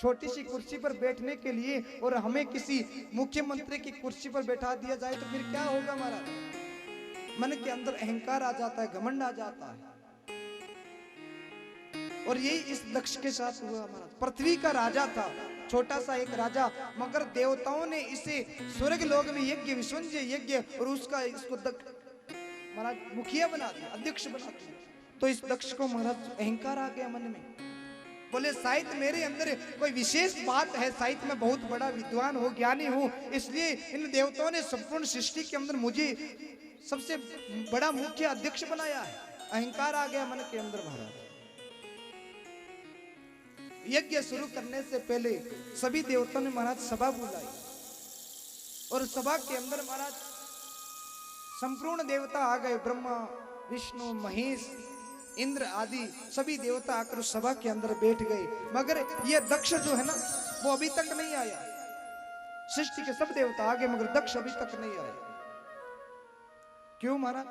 छोटी सी कुर्सी पर बैठने के लिए और हमें किसी मुख्यमंत्री की कुर्सी पर बैठा दिया जाए तो फिर क्या होगा महाराज? मन के अंदर अहंकार आ जाता है, घमंड आ जाता है। और यही इस दक्ष के साथ हुआ महाराज। पृथ्वी का राजा था, छोटा सा एक राजा, मगर देवताओं ने इसे स्वर्ग लोक में यज्ञ, विश्वंजय यज्ञ, और इसको महाराज मुखिया बना दिया, अध्यक्ष बना दिया। तो इस दक्ष को महाराज अहंकार आ गया मन में, बोले शायद मेरे अंदर कोई विशेष बात है, शायद मैं बहुत बड़ा विद्वान हूँ, ज्ञानी हूँ, इसलिए इन देवताओं ने संपूर्ण सृष्टि के अंदर मुझे सबसे बड़ा मुख्य अध्यक्ष बनाया है। अहंकार आ गया मन के अंदर महाराज। यज्ञ शुरू करने से पहले सभी देवताओं ने महाराज सभा बुलाई, और सभा के अंदर महाराज संपूर्ण देवता आ गए, ब्रह्मा, विष्णु, महेश, इंद्र आदि सभी देवता आकर उस सभा के अंदर बैठ गए। मगर यह दक्ष जो है ना, वो अभी तक नहीं आया। सृष्टि के सब देवता आ गए मगर दक्ष अभी तक नहीं आया। क्यों महाराज?